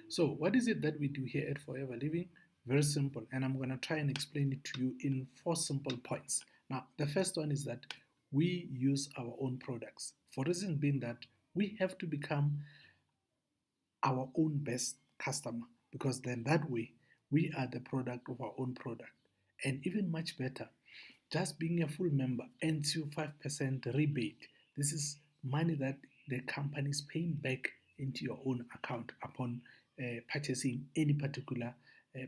So, what is it that we do here at Forever Living? Very simple, and I'm going to try and explain it to you in four simple points. Now, the first one is that we use our own products. For reason being that we have to become our own best customer, because then that way we are the product of our own product. And even much better, just being a full member earns you 5% rebate. This is money that the company is paying back into your own account upon purchasing any particular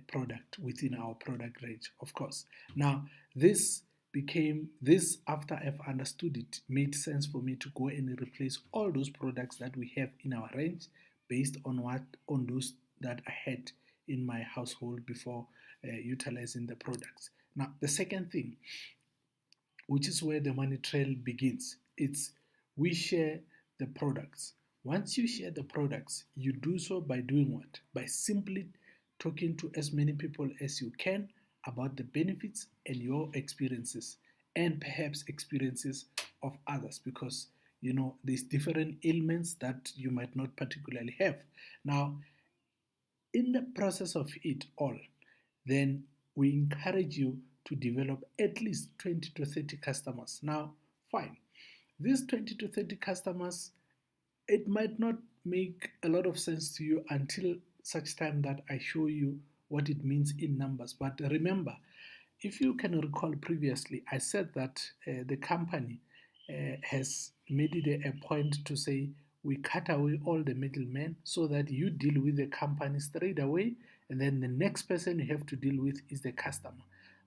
product within our product range, of course. Now, this after I've understood it, made sense for me to go and replace all those products that we have in our range based on those that I had in my household before utilizing the products. Now, the second thing, which is where the money trail begins, it's we share the products. Once you share the products, you do so by doing what? By simply talking to as many people as you can about the benefits and your experiences, and perhaps experiences of others, because there's different ailments that you might not particularly have. Now, in the process of it all, then we encourage you to develop at least 20 to 30 customers. Now, fine, these 20 to 30 customers, it might not make a lot of sense to you until such time that I show you what it means in numbers. But remember, if you can recall previously, I said that the company has made it a point to say we cut away all the middlemen so that you deal with the company straight away, and then the next person you have to deal with is the customer.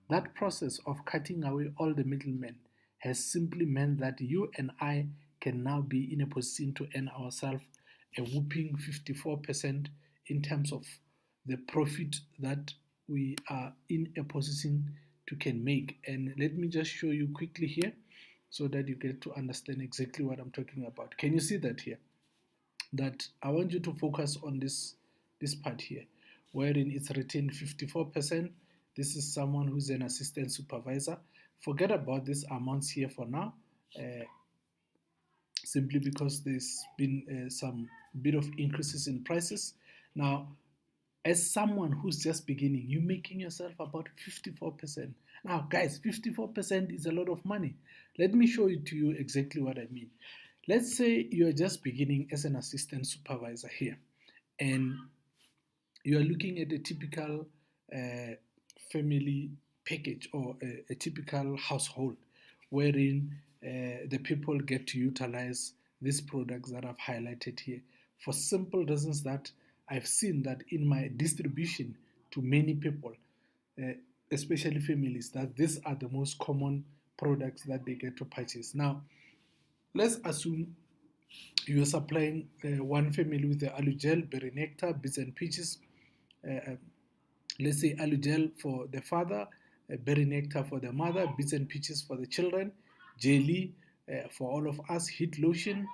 That process of cutting away all the middlemen has simply meant that you and I can now be in a position to earn ourselves a whooping 54% in terms of the profit that we are in a position to can make. And let me just show you quickly here so that you get to understand exactly what I'm talking about. Can you see that here? That I want you to focus on this part here, wherein it's written 54%. This is someone who's an assistant supervisor. Forget about these amounts here for now, simply because there's been some bit of increases in prices. Now, as someone who's just beginning, you're making yourself about 54%. Now, guys, 54% is a lot of money. Let me show you to you exactly what I mean. Let's say you're just beginning as an assistant supervisor here, and you are looking at a typical uh, family package, or a typical household wherein the people get to utilize these products that I've highlighted here, for simple reasons that I've seen that in my distribution to many people, uh, especially families, that these are the most common products that they get to purchase. Now, let's assume you are supplying one family with the Alugel, berry nectar, bits and peaches. Uh, let's say Alugel for the father, berry nectar for the mother, bits and peaches for the children, jelly for all of us, heat lotion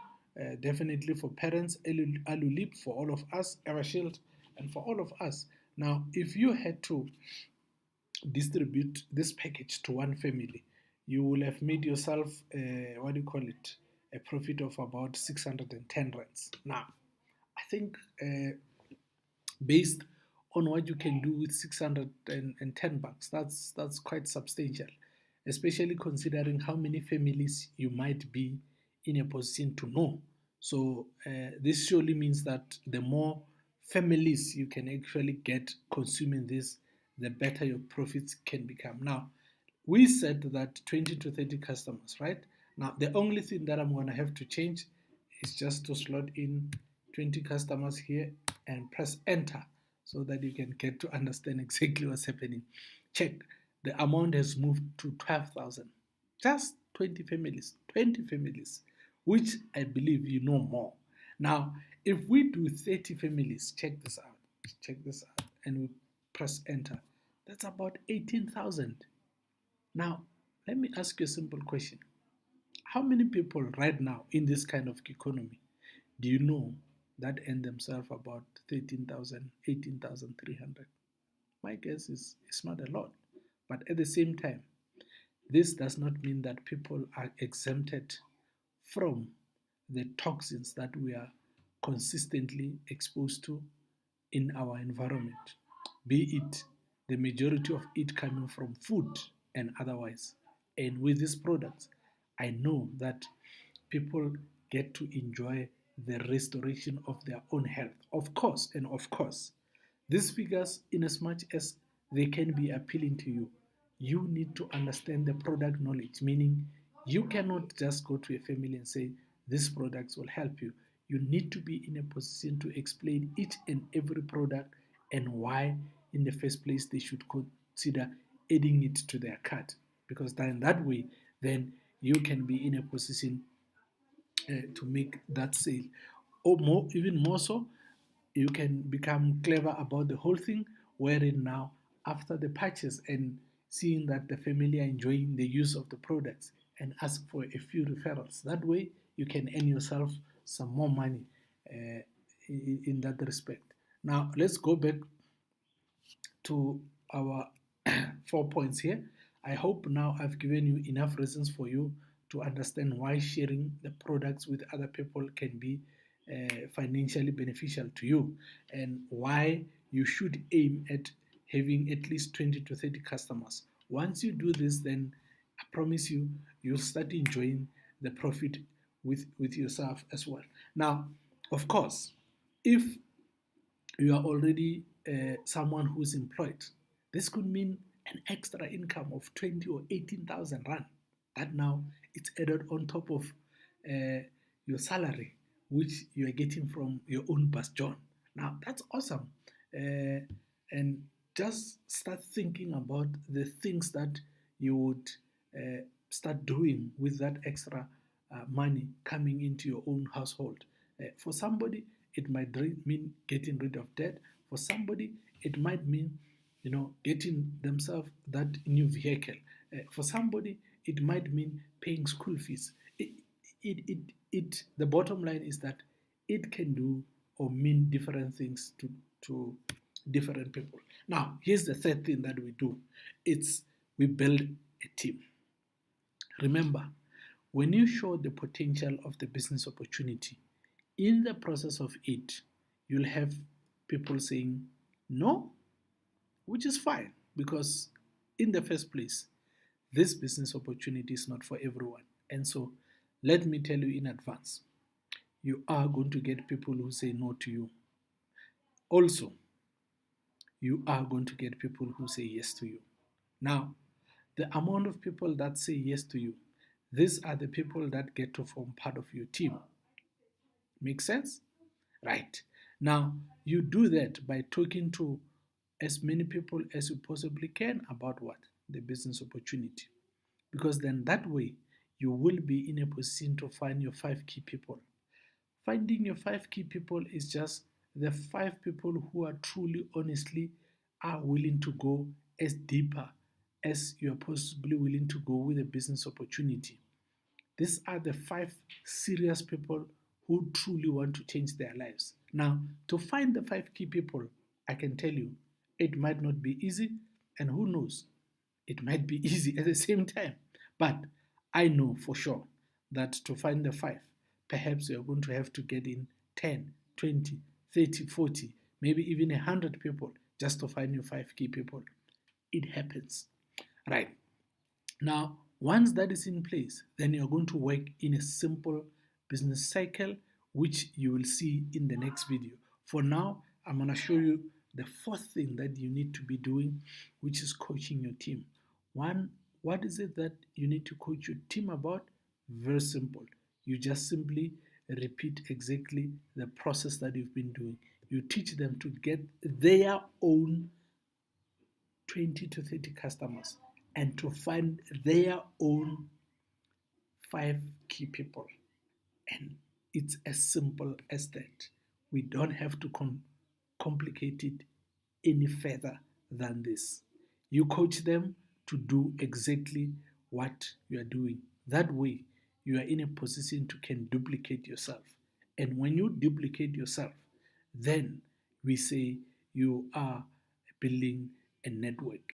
definitely for parents, alu lip for all of us, Evershield, and for all of us. Now, if you had to distribute this package to one family, you will have made yourself, what do you call it, a profit of about 610 rands. Now, I think based on what you can do with 610 bucks, that's quite substantial, especially considering how many families you might be in a position to know. So this surely means that the more families you can actually get consuming this, the better your profits can become. Now, we said that 20 to 30 customers, right? Now, the only thing that I'm going to have to change is just to slot in 20 customers here and press enter so that you can get to understand exactly what's happening. Check, the amount has moved to 12,000. Just 20 families, which I believe you know more. Now, if we do 30 families, check this out, and we press enter, that's about 18,000. Now, let me ask you a simple question. How many people right now in this kind of economy do you know that earn themselves about 13,000, 18,300? My guess is it's not a lot. But at the same time, this does not mean that people are exempted from the toxins that we are consistently exposed to in our environment, be it the majority of it coming from food and otherwise. And with these products, I know that people get to enjoy the restoration of their own health. Of course, and of course, these figures, in as much as they can be appealing to you, you need to understand the product knowledge, meaning you cannot just go to a family and say, these products will help you. You need to be in a position to explain each and every product and why, in the first place, they should consider adding it to their cart. Because then that way, then you can be in a position to make that sale. Or more, even more so, you can become clever about the whole thing, wherein now, after the purchase and seeing that the family are enjoying the use of the products, and ask for a few referrals. That way, you can earn yourself some more money in that respect. Now, let's go back to our 4 points here. I hope now I've given you enough reasons for you to understand why sharing the products with other people can be financially beneficial to you, and why you should aim at having at least 20 to 30 customers. Once you do this, then I promise you, you'll start enjoying the profit with yourself as well. Now, of course, if you are already someone who's employed, this could mean an extra income of 20 or 18,000 rand. That now it's added on top of your salary, which you are getting from your own bus John. Now that's awesome. And just start thinking about the things that you would start doing with that extra money coming into your own household. For somebody, it might mean getting rid of debt. For somebody, it might mean, getting themselves that new vehicle. For somebody, it might mean paying school fees. The bottom line is that it can do or mean different things to different people. Now, here's the third thing that we do. It's we build a team. Remember, when you show the potential of the business opportunity, in the process of it, you'll have people saying no, which is fine, because in the first place, this business opportunity is not for everyone. And so, let me tell you in advance, you are going to get people who say no to you. Also, you are going to get people who say yes to you. Now, the amount of people that say yes to you, these are the people that get to form part of your team. Make sense? Right. Now, you do that by talking to as many people as you possibly can about what? The business opportunity. Because then that way, you will be in a position to find your 5 key people. Finding your 5 key people is just the 5 people who are truly, honestly, are willing to go as deeper as you are possibly willing to go with a business opportunity. These are the 5 serious people who truly want to change their lives. Now, to find the 5 key people, I can tell you, it might not be easy, and who knows, it might be easy at the same time. But I know for sure that to find the 5, perhaps you're going to have to get in 10, 20, 30, 40, maybe even 100 people just to find your 5 key people. It happens. Right. Now, once that is in place, then you're going to work in a simple business cycle, which you will see in the next video. For now, I'm going to show you the fourth thing that you need to be doing, which is coaching your team. One, what is it that you need to coach your team about? Very simple. You just simply repeat exactly the process that you've been doing. You teach them to get their own 20 to 30 customers and to find their own 5 key people. And it's as simple as that. We don't have to complicate it any further than this. You coach them to do exactly what you are doing. That way, you are in a position to can duplicate yourself. And when you duplicate yourself, then we say you are building a network.